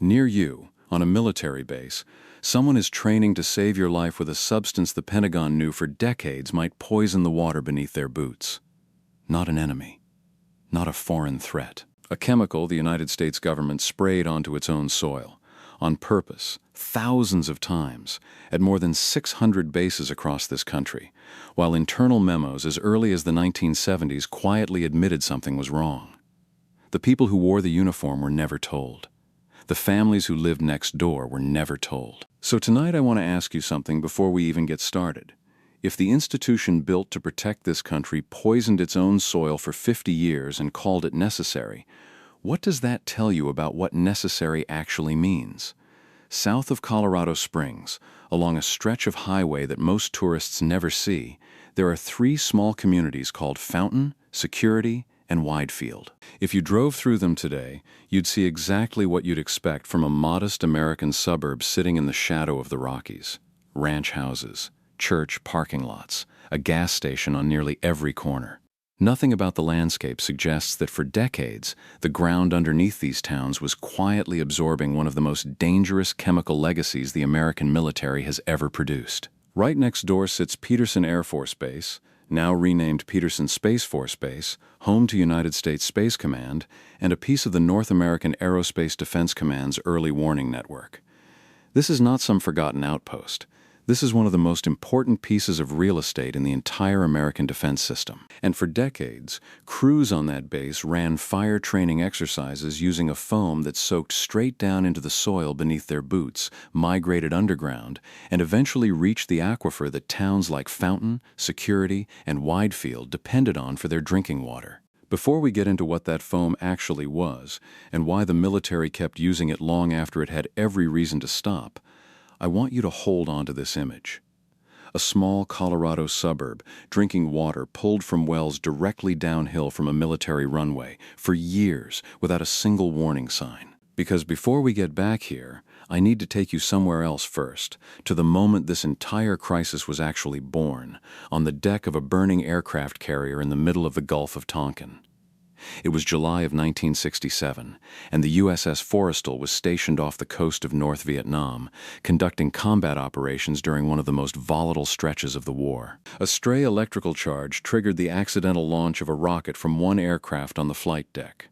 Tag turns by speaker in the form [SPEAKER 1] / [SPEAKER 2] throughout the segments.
[SPEAKER 1] Near you, on a military base, someone is training to save your life with a substance the Pentagon knew for decades might poison the water beneath their boots. Not an enemy. Not a foreign threat. A chemical the United States government sprayed onto its own soil, on purpose, thousands of times, at more than 600 bases across this country, while internal memos as early as the 1970s quietly admitted something was wrong. The people who wore the uniform were never told. The families who lived next door were never told. So tonight I want to ask you something before we even get started. If the institution built to protect this country poisoned its own soil for 50 years and called it necessary, what does that tell you about what necessary actually means? South of Colorado Springs, along a stretch of highway that most tourists never see, there are 3 small communities called Fountain, Security, and Widefield. If you drove through them today, you'd see exactly what you'd expect from a modest American suburb sitting in the shadow of the Rockies. Ranch houses, church parking lots, a gas station on nearly every corner. Nothing about the landscape suggests that for decades, the ground underneath these towns was quietly absorbing one of the most dangerous chemical legacies the American military has ever produced. Right next door sits Peterson Air Force Base, now renamed Peterson Space Force Base, home to United States Space Command, and a piece of the North American Aerospace Defense Command's early warning network. This is not some forgotten outpost. This is one of the most important pieces of real estate in the entire American defense system. And for decades, crews on that base ran fire training exercises using a foam that soaked straight down into the soil beneath their boots, migrated underground, and eventually reached the aquifer that towns like Fountain, Security, and Widefield depended on for their drinking water. Before we get into what that foam actually was, and why the military kept using it long after it had every reason to stop, I want you to hold on to this image. A small Colorado suburb, drinking water pulled from wells directly downhill from a military runway, for years without a single warning sign. Because before we get back here, I need to take you somewhere else first, to the moment this entire crisis was actually born, on the deck of a burning aircraft carrier in the middle of the Gulf of Tonkin. It was July of 1967, and the USS Forrestal was stationed off the coast of North Vietnam, conducting combat operations during one of the most volatile stretches of the war. A stray electrical charge triggered the accidental launch of a rocket from one aircraft on the flight deck.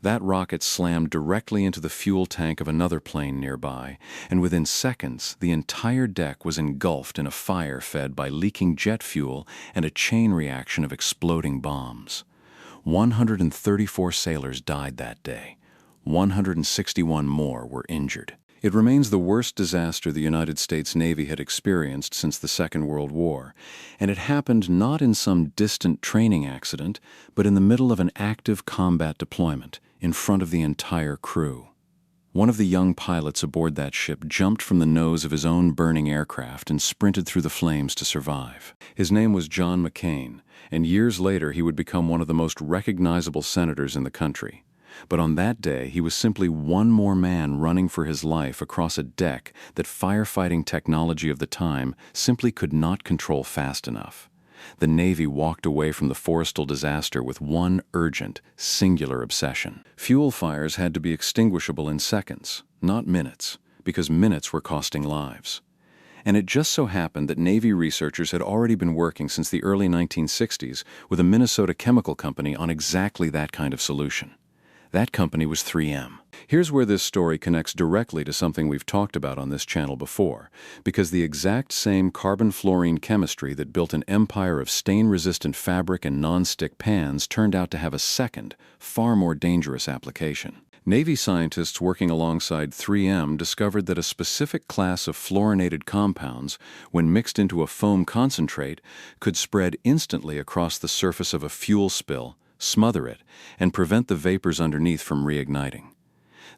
[SPEAKER 1] That rocket slammed directly into the fuel tank of another plane nearby, and within seconds, the entire deck was engulfed in a fire fed by leaking jet fuel and a chain reaction of exploding bombs. 134 sailors died that day. 161 more were injured. It remains the worst disaster the United States Navy had experienced since the Second World War, and it happened not in some distant training accident, but in the middle of an active combat deployment, in front of the entire crew. One of the young pilots aboard that ship jumped from the nose of his own burning aircraft and sprinted through the flames to survive. His name was John McCain, and years later he would become one of the most recognizable senators in the country. But on that day, he was simply one more man running for his life across a deck that firefighting technology of the time simply could not control fast enough. The Navy walked away from the Forrestal disaster with one urgent, singular obsession. Fuel fires had to be extinguishable in seconds, not minutes, because minutes were costing lives. And it just so happened that Navy researchers had already been working since the early 1960s with a Minnesota chemical company on exactly that kind of solution. That company was 3M. Here's where this story connects directly to something we've talked about on this channel before, because the exact same carbon-fluorine chemistry that built an empire of stain-resistant fabric and non-stick pans turned out to have a second, far more dangerous application. Navy scientists working alongside 3M discovered that a specific class of fluorinated compounds, when mixed into a foam concentrate, could spread instantly across the surface of a fuel spill, smother it, and prevent the vapors underneath from reigniting.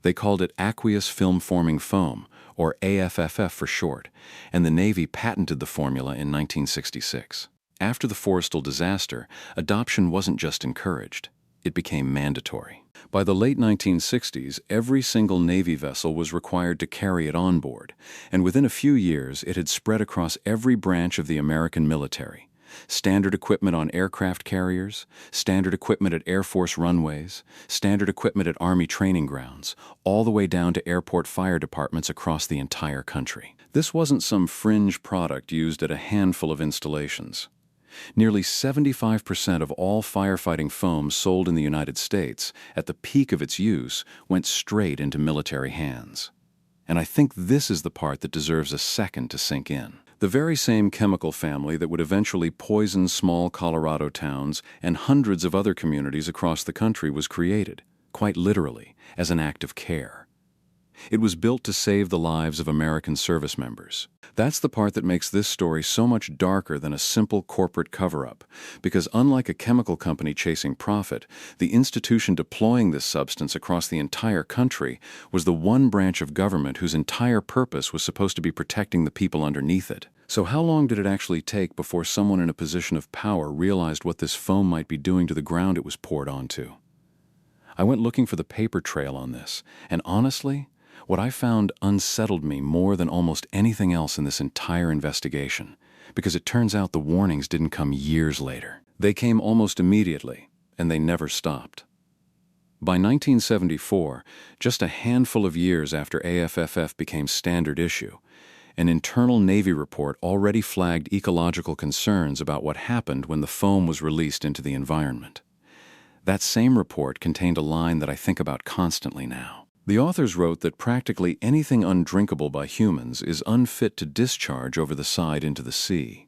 [SPEAKER 1] They called it aqueous film-forming foam, or AFFF for short, and the Navy patented the formula in 1966. After the Forrestal disaster, adoption wasn't just encouraged, it became mandatory. By the late 1960s, every single Navy vessel was required to carry it on board, and within a few years it had spread across every branch of the American military. Standard equipment on aircraft carriers, standard equipment at Air Force runways, standard equipment at Army training grounds, all the way down to airport fire departments across the entire country. This wasn't some fringe product used at a handful of installations. Nearly 75% of all firefighting foam sold in the United States, at the peak of its use, went straight into military hands. And I think this is the part that deserves a second to sink in. The very same chemical family that would eventually poison small Colorado towns and hundreds of other communities across the country was created, quite literally, as an act of care. It was built to save the lives of American service members. That's the part that makes this story so much darker than a simple corporate cover-up, because unlike a chemical company chasing profit, the institution deploying this substance across the entire country was the one branch of government whose entire purpose was supposed to be protecting the people underneath it. So how long did it actually take before someone in a position of power realized what this foam might be doing to the ground it was poured onto? I went looking for the paper trail on this, and honestly, what I found unsettled me more than almost anything else in this entire investigation, because it turns out the warnings didn't come years later. They came almost immediately, and they never stopped. By 1974, just a handful of years after AFFF became standard issue, an internal Navy report already flagged ecological concerns about what happened when the foam was released into the environment. That same report contained a line that I think about constantly now. The authors wrote that practically anything undrinkable by humans is unfit to discharge over the side into the sea.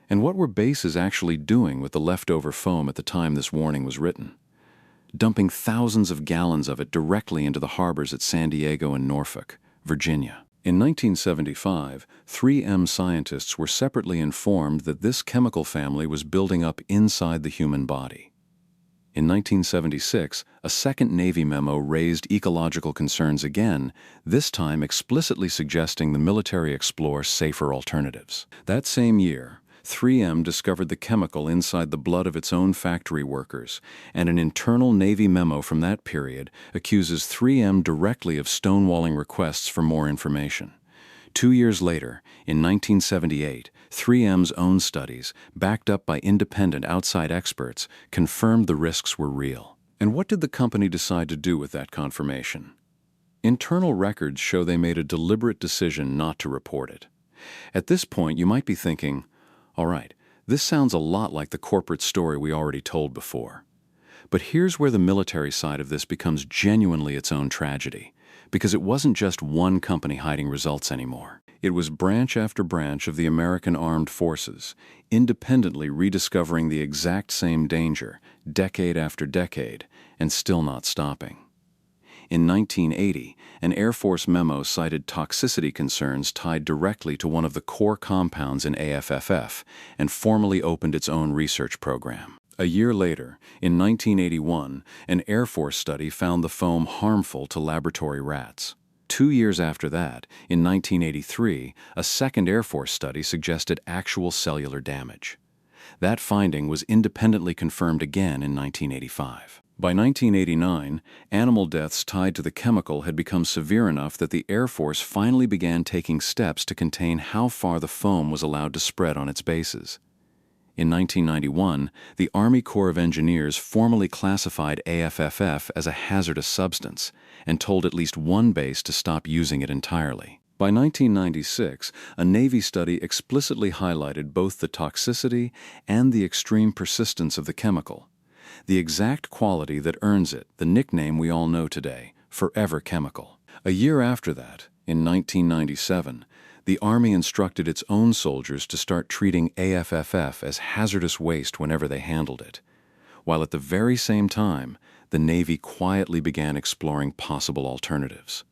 [SPEAKER 1] And what were bases actually doing with the leftover foam at the time this warning was written? Dumping thousands of gallons of it directly into the harbors at San Diego and Norfolk, Virginia. In 1975, 3M scientists were separately informed that this chemical family was building up inside the human body. In 1976, a second Navy memo raised ecological concerns again, this time explicitly suggesting the military explore safer alternatives. That same year, 3M discovered the chemical inside the blood of its own factory workers, and an internal Navy memo from that period accuses 3M directly of stonewalling requests for more information. 2 years later, in 1978, 3M's own studies, backed up by independent outside experts, confirmed the risks were real. And what did the company decide to do with that confirmation? Internal records show they made a deliberate decision not to report it. At this point, you might be thinking, all right, this sounds a lot like the corporate story we already told before. But here's where the military side of this becomes genuinely its own tragedy, because it wasn't just one company hiding results anymore. It was branch after branch of the American Armed Forces, independently rediscovering the exact same danger, decade after decade, and still not stopping. In 1980, an Air Force memo cited toxicity concerns tied directly to one of the core compounds in AFFF and formally opened its own research program. A year later, in 1981, an Air Force study found the foam harmful to laboratory rats. 2 years after that, in 1983, a second Air Force study suggested actual cellular damage. That finding was independently confirmed again in 1985. By 1989, animal deaths tied to the chemical had become severe enough that the Air Force finally began taking steps to contain how far the foam was allowed to spread on its bases. In 1991, the Army Corps of Engineers formally classified AFFF as a hazardous substance and told at least one base to stop using it entirely. By 1996, a Navy study explicitly highlighted both the toxicity and the extreme persistence of the chemical, the exact quality that earns it the nickname we all know today, forever chemical. A year after that, in 1997, the Army instructed its own soldiers to start treating AFFF as hazardous waste whenever they handled it, while at the very same time, the Navy quietly began exploring possible alternatives.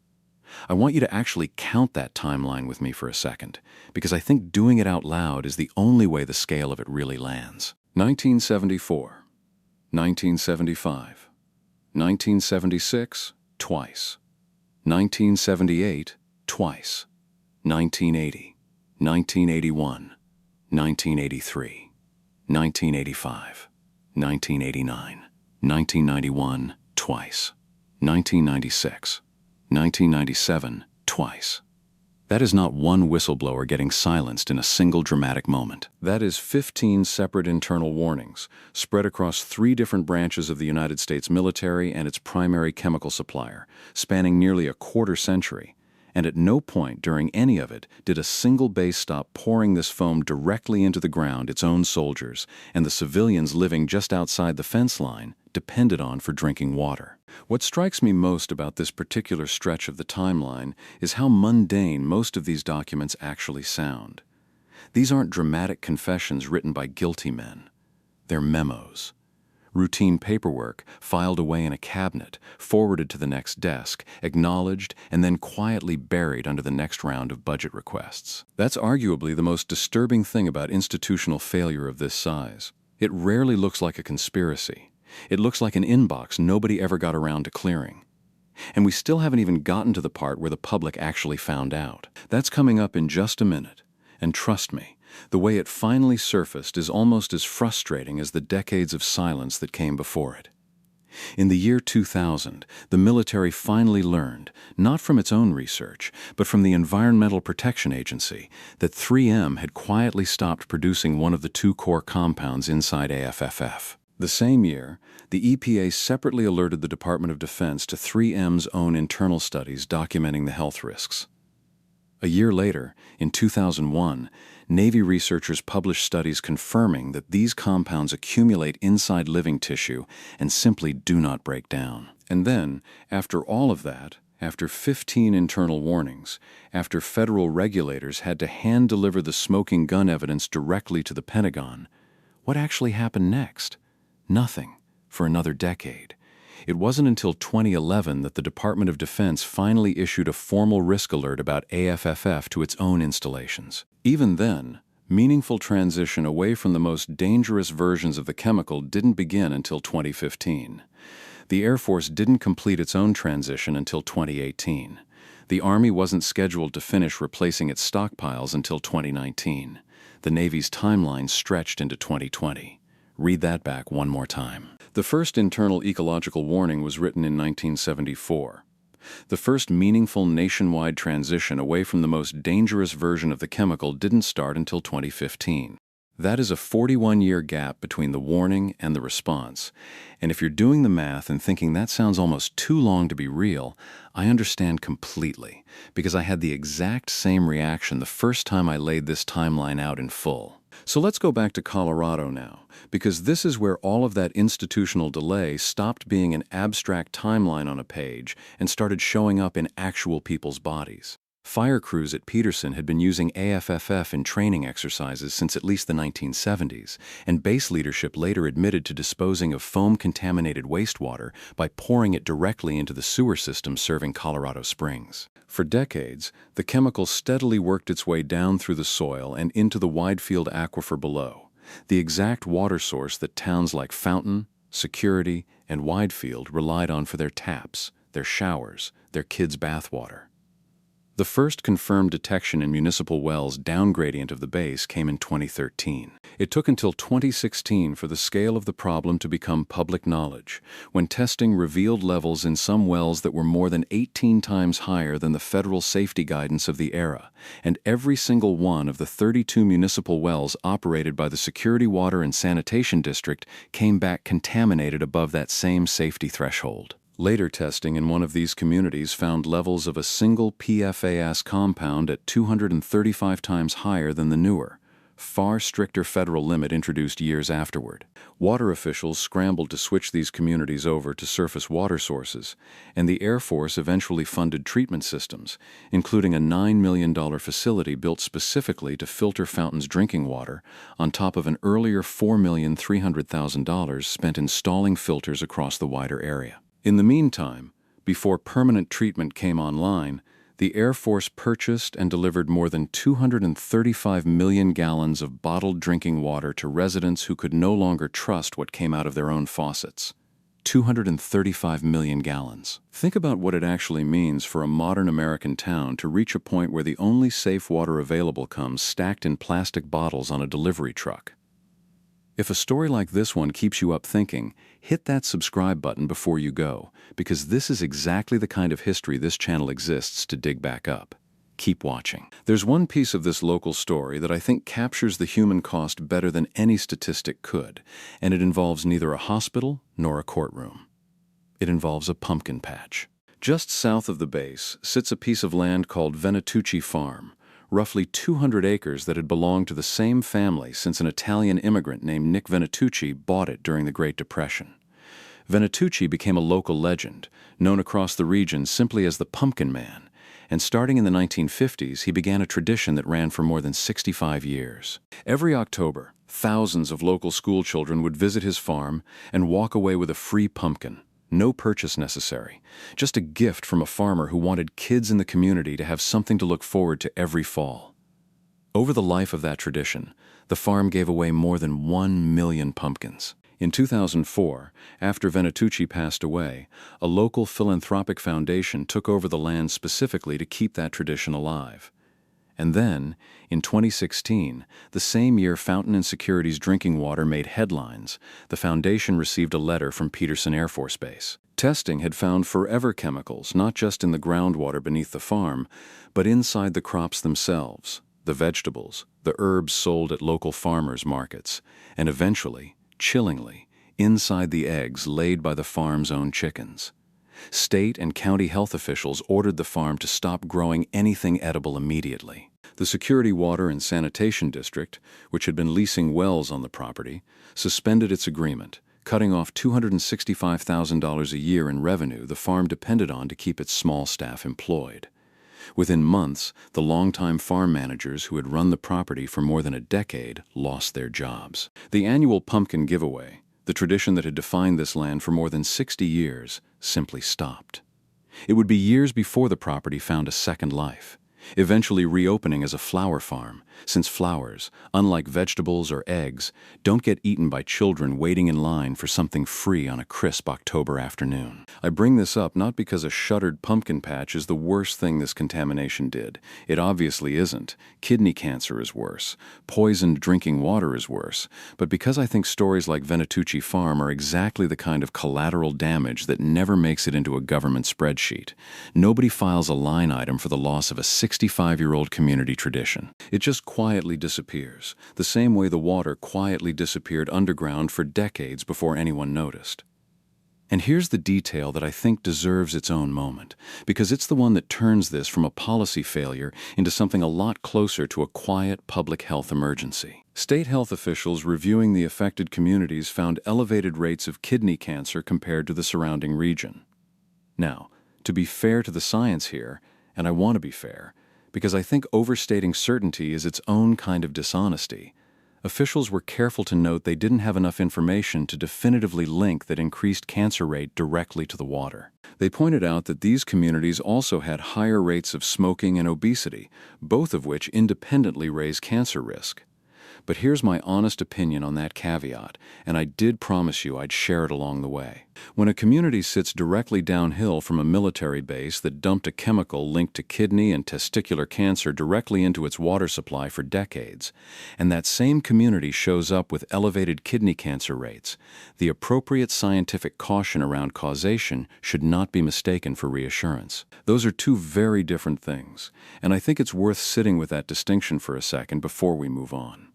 [SPEAKER 1] I want you to actually count that timeline with me for a second, because I think doing it out loud is the only way the scale of it really lands. 1974, 1975, 1976, twice, 1978, twice, 1980, 1981, 1983, 1985, 1989, 1991, twice, 1996, 1997, twice, That is not one whistleblower getting silenced in a single dramatic moment. That is 15 separate internal warnings, spread across 3 different branches of the United States military and its primary chemical supplier, spanning nearly a quarter century. And at no point during any of it did a single base stop pouring this foam directly into the ground its own soldiers and the civilians living just outside the fence line depended on for drinking water. What strikes me most about this particular stretch of the timeline is how mundane most of these documents actually sound. These aren't dramatic confessions written by guilty men. They're memos. Routine paperwork filed away in a cabinet, forwarded to the next desk, acknowledged, and then quietly buried under the next round of budget requests. That's arguably the most disturbing thing about institutional failure of this size. It rarely looks like a conspiracy. It looks like an inbox nobody ever got around to clearing. And we still haven't even gotten to the part where the public actually found out. That's coming up in just a minute. And trust me, the way it finally surfaced is almost as frustrating as the decades of silence that came before it. In the year 2000, the military finally learned, not from its own research, but from the Environmental Protection Agency, that 3M had quietly stopped producing one of the 2 core compounds inside AFFF. The same year, the EPA separately alerted the Department of Defense to 3M's own internal studies documenting the health risks. A year later, in 2001, Navy researchers published studies confirming that these compounds accumulate inside living tissue and simply do not break down. And then, after all of that, after 15 internal warnings, after federal regulators had to hand-deliver the smoking gun evidence directly to the Pentagon, what actually happened next? Nothing, for another decade. It wasn't until 2011 that the Department of Defense finally issued a formal risk alert about AFFF to its own installations. Even then, meaningful transition away from the most dangerous versions of the chemical didn't begin until 2015. The Air Force didn't complete its own transition until 2018. The Army wasn't scheduled to finish replacing its stockpiles until 2019. The Navy's timeline stretched into 2020. Read that back one more time. The first internal ecological warning was written in 1974. The first meaningful nationwide transition away from the most dangerous version of the chemical didn't start until 2015. That is a 41-year gap between the warning and the response. And if you're doing the math and thinking that sounds almost too long to be real, I understand completely, because I had the exact same reaction the first time I laid this timeline out in full. So let's go back to Colorado now, because this is where all of that institutional delay stopped being an abstract timeline on a page and started showing up in actual people's bodies. Fire crews at Peterson had been using AFFF in training exercises since at least the 1970s, and base leadership later admitted to disposing of foam-contaminated wastewater by pouring it directly into the sewer system serving Colorado Springs. For decades, the chemical steadily worked its way down through the soil and into the wide-field aquifer below, the exact water source that towns like Fountain, Security, and Widefield relied on for their taps, their showers, their kids' bathwater. The first confirmed detection in municipal wells down gradient of the base came in 2013. It took until 2016 for the scale of the problem to become public knowledge, when testing revealed levels in some wells that were more than 18 times higher than the federal safety guidance of the era, and every single one of the 32 municipal wells operated by the Security Water and Sanitation District came back contaminated above that same safety threshold. Later testing in one of these communities found levels of a single PFAS compound at 235 times higher than the newer, far stricter federal limit introduced years afterward. Water officials scrambled to switch these communities over to surface water sources, and the Air Force eventually funded treatment systems, including a $9 million facility built specifically to filter Fountain's drinking water, on top of an earlier $4,300,000 spent installing filters across the wider area. In the meantime, before permanent treatment came online, the Air Force purchased and delivered more than 235 million gallons of bottled drinking water to residents who could no longer trust what came out of their own faucets. 235 million gallons. Think about what it actually means for a modern American town to reach a point where the only safe water available comes stacked in plastic bottles on a delivery truck. If a story like this one keeps you up thinking, hit that subscribe button before you go, because this is exactly the kind of history this channel exists to dig back up. Keep watching. There's one piece of this local story that I think captures the human cost better than any statistic could, and it involves neither a hospital nor a courtroom. It involves a pumpkin patch. Just south of the base sits a piece of land called Venatucci Farm, roughly 200 acres that had belonged to the same family since an Italian immigrant named Nick Venatucci bought it during the Great Depression. Venatucci became a local legend, known across the region simply as the Pumpkin Man, and starting in the 1950s, he began a tradition that ran for more than 65 years. Every October, thousands of local school children would visit his farm and walk away with a free pumpkin. No purchase necessary, just a gift from a farmer who wanted kids in the community to have something to look forward to every fall. Over the life of that tradition, the farm gave away more than 1 million pumpkins. In 2004, after Venatucci passed away, a local philanthropic foundation took over the land specifically to keep that tradition alive. And then, in 2016, the same year Fountain & Security's drinking water made headlines, the foundation received a letter from Peterson Air Force Base. Testing had found forever chemicals not just in the groundwater beneath the farm, but inside the crops themselves, the vegetables, the herbs sold at local farmers' markets, and eventually, chillingly, inside the eggs laid by the farm's own chickens. State and county health officials ordered the farm to stop growing anything edible immediately. The Security Water and Sanitation District, which had been leasing wells on the property, suspended its agreement, cutting off $265,000 a year in revenue the farm depended on to keep its small staff employed. Within months, the longtime farm managers who had run the property for more than a decade lost their jobs. The annual pumpkin giveaway, the tradition that had defined this land for more than 60 years, simply stopped. It would be years before the property found a second life, eventually reopening as a flower farm, since flowers, unlike vegetables or eggs, don't get eaten by children waiting in line for something free on a crisp October afternoon. I bring this up not because a shuttered pumpkin patch is the worst thing this contamination did. It obviously isn't. Kidney cancer is worse. Poisoned drinking water is worse. But because I think stories like Venatucci Farm are exactly the kind of collateral damage that never makes it into a government spreadsheet. Nobody files a line item for the loss of a 65-year-old community tradition. It just quietly disappears, the same way the water quietly disappeared underground for decades before anyone noticed. And here's the detail that I think deserves its own moment, because it's the one that turns this from a policy failure into something a lot closer to a quiet public health emergency. State health officials reviewing the affected communities found elevated rates of kidney cancer compared to the surrounding region. Now, to be fair to the science here, and I want to be fair, because I think overstating certainty is its own kind of dishonesty, officials were careful to note they didn't have enough information to definitively link that increased cancer rate directly to the water. They pointed out that these communities also had higher rates of smoking and obesity, both of which independently raise cancer risk. But here's my honest opinion on that caveat, and I did promise you I'd share it along the way. When a community sits directly downhill from a military base that dumped a chemical linked to kidney and testicular cancer directly into its water supply for decades, and that same community shows up with elevated kidney cancer rates, the appropriate scientific caution around causation should not be mistaken for reassurance. Those are two very different things, and I think it's worth sitting with that distinction for a second before we move on.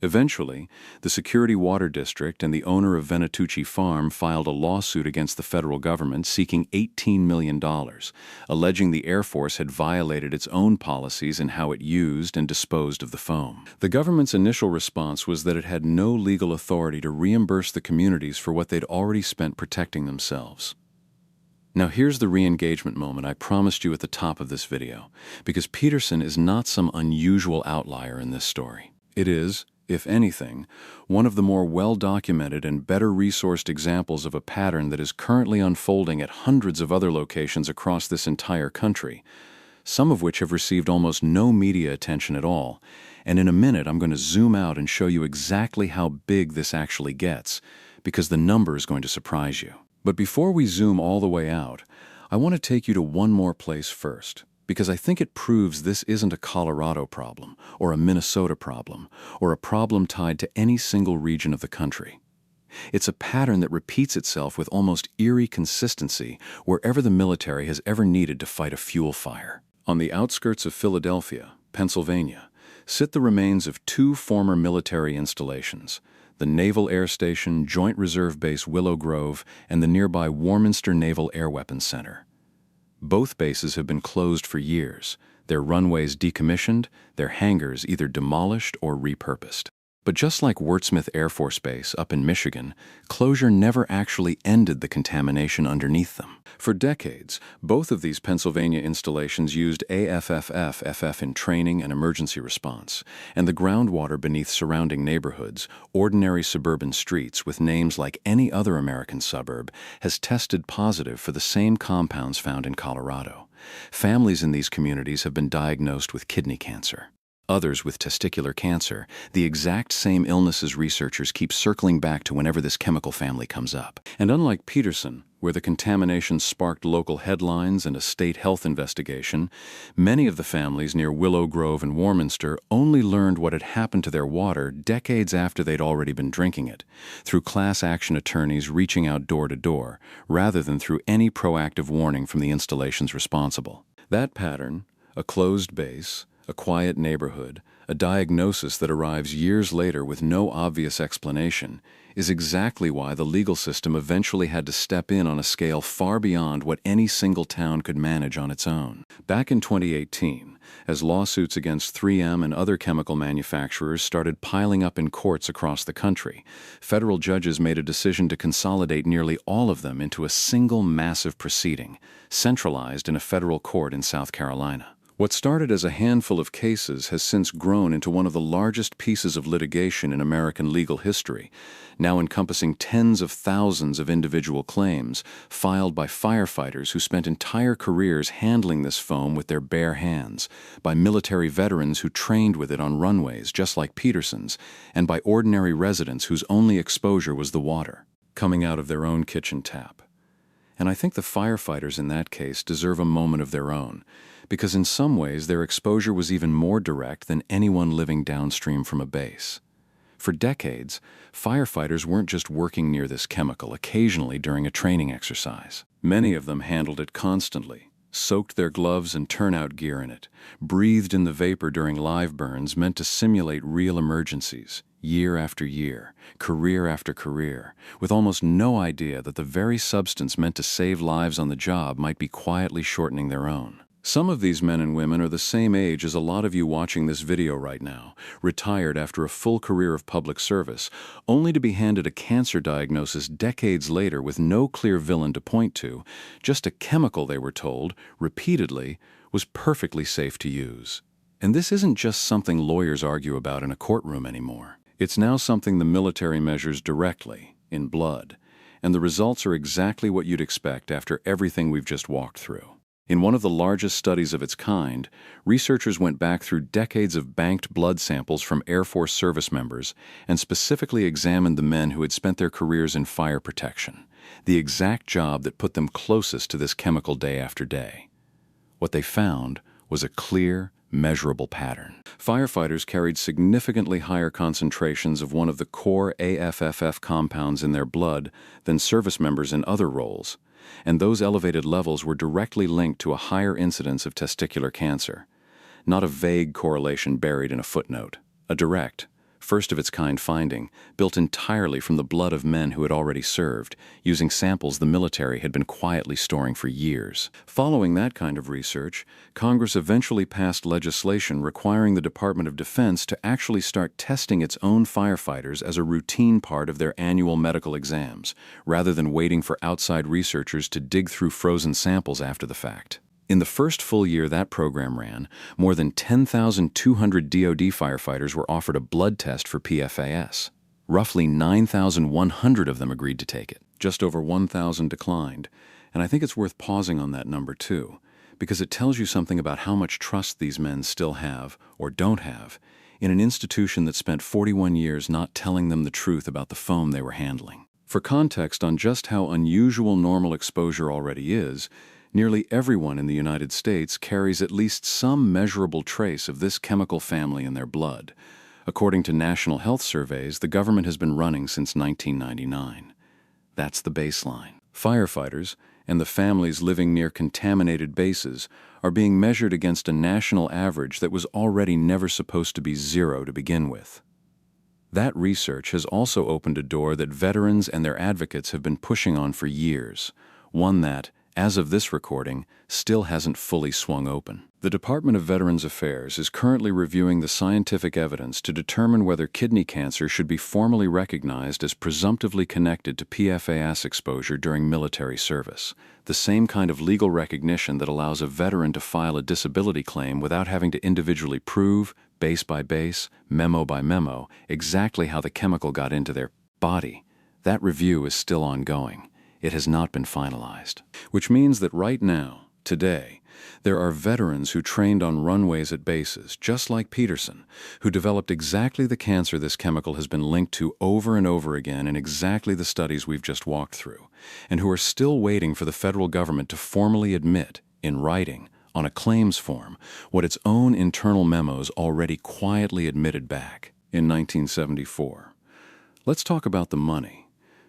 [SPEAKER 1] Eventually, the Security Water District and the owner of Venatucci Farm filed a lawsuit against the federal government seeking $18 million, alleging the Air Force had violated its own policies in how it used and disposed of the foam. The government's initial response was that it had no legal authority to reimburse the communities for what they'd already spent protecting themselves. Now here's the re-engagement moment I promised you at the top of this video, because Peterson is not some unusual outlier in this story. It is, if anything, one of the more well-documented and better-resourced examples of a pattern that is currently unfolding at hundreds of other locations across this entire country, some of which have received almost no media attention at all, and in a minute I'm going to zoom out and show you exactly how big this actually gets, because the number is going to surprise you. But before we zoom all the way out, I want to take you to one more place first, because I think it proves this isn't a Colorado problem, or a Minnesota problem, or a problem tied to any single region of the country. It's a pattern that repeats itself with almost eerie consistency wherever the military has ever needed to fight a fuel fire. On the outskirts of Philadelphia, Pennsylvania, sit the remains of two former military installations, the Naval Air Station Joint Reserve Base Willow Grove and the nearby Warminster Naval Air Weapons Center. Both bases have been closed for years, their runways decommissioned, their hangars either demolished or repurposed. But just like Wurtsmith Air Force Base up in Michigan, closure never actually ended the contamination underneath them. For decades, both of these Pennsylvania installations used AFFF in training and emergency response, and the groundwater beneath surrounding neighborhoods, ordinary suburban streets with names like any other American suburb, has tested positive for the same compounds found in Colorado. Families in these communities have been diagnosed with kidney cancer. Others with testicular cancer, the exact same illnesses researchers keep circling back to whenever this chemical family comes up. And unlike Peterson, where the contamination sparked local headlines and a state health investigation, many of the families near Willow Grove and Warminster only learned what had happened to their water decades after they'd already been drinking it, through class action attorneys reaching out door to door, rather than through any proactive warning from the installations responsible. That pattern, a closed base, a quiet neighborhood, a diagnosis that arrives years later with no obvious explanation, is exactly why the legal system eventually had to step in on a scale far beyond what any single town could manage on its own. Back in 2018, as lawsuits against 3M and other chemical manufacturers started piling up in courts across the country, federal judges made a decision to consolidate nearly all of them into a single massive proceeding, centralized in a federal court in South Carolina. What started as a handful of cases has since grown into one of the largest pieces of litigation in American legal history, now encompassing tens of thousands of individual claims filed by firefighters who spent entire careers handling this foam with their bare hands, by military veterans who trained with it on runways just like Peterson's, and by ordinary residents whose only exposure was the water, coming out of their own kitchen tap. And I think the firefighters in that case deserve a moment of their own, because in some ways their exposure was even more direct than anyone living downstream from a base. For decades, firefighters weren't just working near this chemical occasionally during a training exercise. Many of them handled it constantly, soaked their gloves and turnout gear in it, breathed in the vapor during live burns meant to simulate real emergencies, year after year, career after career, with almost no idea that the very substance meant to save lives on the job might be quietly shortening their own. Some of these men and women are the same age as a lot of you watching this video right now, retired after a full career of public service, only to be handed a cancer diagnosis decades later with no clear villain to point to, just a chemical they were told, repeatedly, was perfectly safe to use. And this isn't just something lawyers argue about in a courtroom anymore. It's now something the military measures directly, in blood, and the results are exactly what you'd expect after everything we've just walked through. In one of the largest studies of its kind, researchers went back through decades of banked blood samples from Air Force service members and specifically examined the men who had spent their careers in fire protection, the exact job that put them closest to this chemical day after day. What they found was a clear, measurable pattern. Firefighters carried significantly higher concentrations of one of the core AFFF compounds in their blood than service members in other roles, and those elevated levels were directly linked to a higher incidence of testicular cancer. Not a vague correlation buried in a footnote, a direct, first-of-its-kind finding, built entirely from the blood of men who had already served, using samples the military had been quietly storing for years. Following that kind of research, Congress eventually passed legislation requiring the Department of Defense to actually start testing its own firefighters as a routine part of their annual medical exams, rather than waiting for outside researchers to dig through frozen samples after the fact. In the first full year that program ran, more than 10,200 DoD firefighters were offered a blood test for PFAS. Roughly 9,100 of them agreed to take it. Just over 1,000 declined, and I think it's worth pausing on that number too, because it tells you something about how much trust these men still have, or don't have, in an institution that spent 41 years not telling them the truth about the foam they were handling. For context on just how unusual normal exposure already is, nearly everyone in the United States carries at least some measurable trace of this chemical family in their blood. According to national health surveys the government has been running since 1999. That's the baseline. Firefighters, and the families living near contaminated bases are being measured against a national average that was already never supposed to be zero to begin with. That research has also opened a door that veterans and their advocates have been pushing on for years, one that, as of this recording, still hasn't fully swung open. The Department of Veterans Affairs is currently reviewing the scientific evidence to determine whether kidney cancer should be formally recognized as presumptively connected to PFAS exposure during military service, the same kind of legal recognition that allows a veteran to file a disability claim without having to individually prove, base by base, memo by memo, exactly how the chemical got into their body. That review is still ongoing. It has not been finalized. Which means that right now, today, there are veterans who trained on runways at bases, just like Peterson, who developed exactly the cancer this chemical has been linked to over and over again in exactly the studies we've just walked through, and who are still waiting for the federal government to formally admit, in writing, on a claims form, what its own internal memos already quietly admitted back in 1974. Let's talk about the money,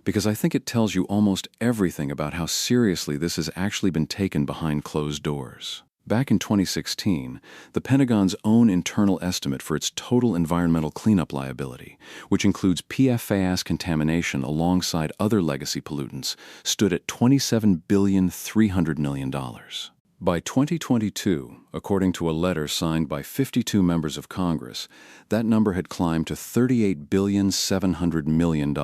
[SPEAKER 1] because I think it tells you almost everything about how seriously this has actually been taken behind closed doors. Back in 2016, the Pentagon's own internal estimate for its total environmental cleanup liability, which includes PFAS contamination alongside other legacy pollutants, stood at $27.3 billion. By 2022, according to a letter signed by 52 members of Congress, that number had climbed to $38.7 billion.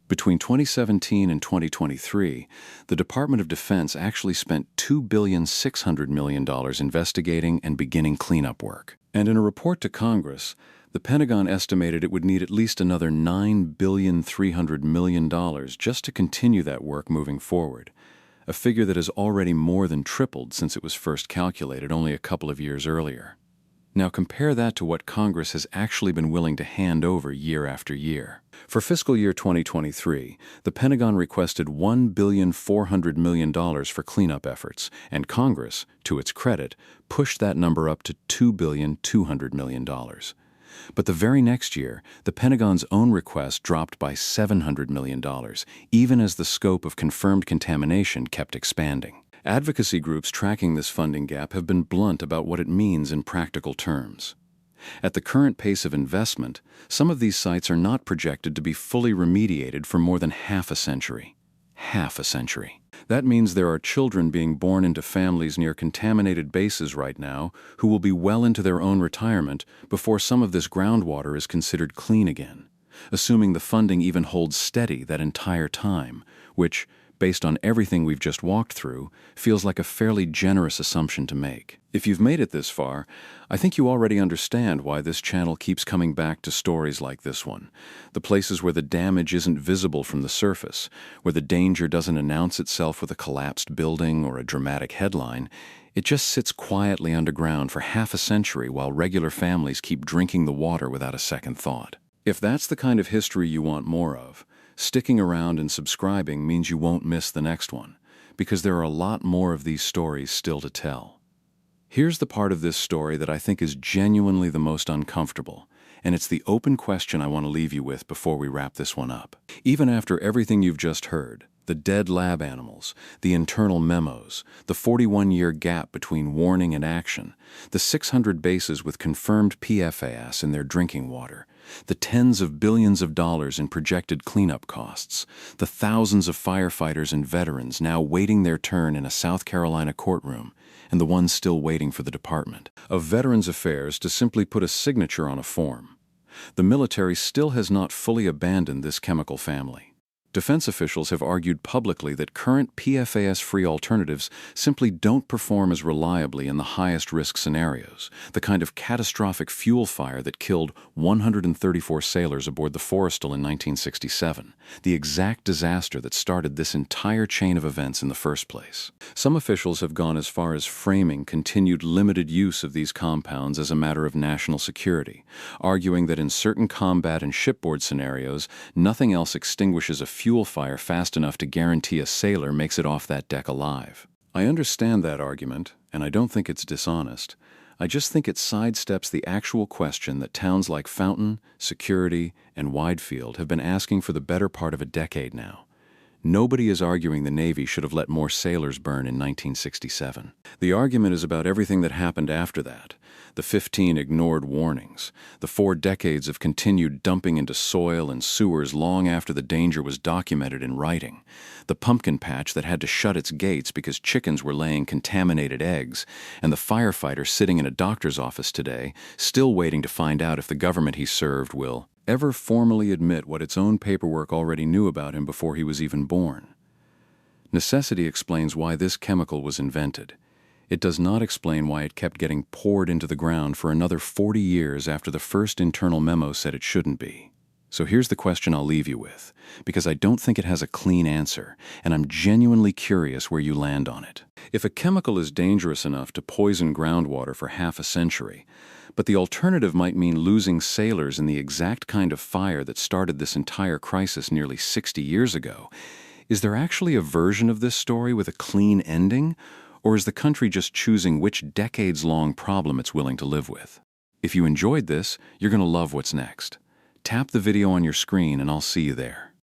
[SPEAKER 1] Between 2017 and 2023, the Department of Defense actually spent $2.6 billion investigating and beginning cleanup work. And in a report to Congress, the Pentagon estimated it would need at least another $9.3 billion just to continue that work moving forward, a figure that has already more than tripled since it was first calculated only a couple of years earlier. Now compare that to what Congress has actually been willing to hand over year after year. For fiscal year 2023, the Pentagon requested $1.4 billion for cleanup efforts, and Congress, to its credit, pushed that number up to $2.2 billion. But the very next year, the Pentagon's own request dropped by $700 million, even as the scope of confirmed contamination kept expanding. Advocacy groups tracking this funding gap have been blunt about what it means in practical terms. At the current pace of investment, some of these sites are not projected to be fully remediated for more than half a century. Half a century. That means there are children being born into families near contaminated bases right now who will be well into their own retirement before some of this groundwater is considered clean again, assuming the funding even holds steady that entire time, which, based on everything we've just walked through, feels like a fairly generous assumption to make. If you've made it this far, I think you already understand why this channel keeps coming back to stories like this one, the places where the damage isn't visible from the surface, where the danger doesn't announce itself with a collapsed building or a dramatic headline. It just sits quietly underground for half a century while regular families keep drinking the water without a second thought. If that's the kind of history you want more of, sticking around and subscribing means you won't miss the next one, because there are a lot more of these stories still to tell. Here's the part of this story that I think is genuinely the most uncomfortable, and it's the open question I want to leave you with before we wrap this one up. Even after everything you've just heard, the dead lab animals, the internal memos, the 41-year gap between warning and action, the 600 bases with confirmed PFAS in their drinking water, the tens of billions of dollars in projected cleanup costs, the thousands of firefighters and veterans now waiting their turn in a South Carolina courtroom, and the ones still waiting for the Department of Veterans Affairs to simply put a signature on a form. The military still has not fully abandoned this chemical family. Defense officials have argued publicly that current PFAS-free alternatives simply don't perform as reliably in the highest-risk scenarios, the kind of catastrophic fuel fire that killed 134 sailors aboard the Forrestal in 1967, the exact disaster that started this entire chain of events in the first place. Some officials have gone as far as framing continued limited use of these compounds as a matter of national security, arguing that in certain combat and shipboard scenarios, nothing else extinguishes a fuel fire fast enough to guarantee a sailor makes it off that deck alive. I understand that argument, and I don't think it's dishonest. I just think it sidesteps the actual question that towns like Fountain, Security, and Widefield have been asking for the better part of a decade now. Nobody is arguing the Navy should have let more sailors burn in 1967. The argument is about everything that happened after that. The 15 ignored warnings, the 4 decades of continued dumping into soil and sewers long after the danger was documented in writing, the pumpkin patch that had to shut its gates because chickens were laying contaminated eggs, and the firefighter sitting in a doctor's office today, still waiting to find out if the government he served will ever formally admit what its own paperwork already knew about him before he was even born. Necessity explains why this chemical was invented. It does not explain why it kept getting poured into the ground for another 40 years after the first internal memo said it shouldn't be. So here's the question I'll leave you with, because I don't think it has a clean answer, and I'm genuinely curious where you land on it. If a chemical is dangerous enough to poison groundwater for half a century, but the alternative might mean losing sailors in the exact kind of fire that started this entire crisis nearly 60 years ago, is there actually a version of this story with a clean ending? Or is the country just choosing which decades-long problem it's willing to live with? If you enjoyed this, you're going to love what's next. Tap the video on your screen and I'll see you there.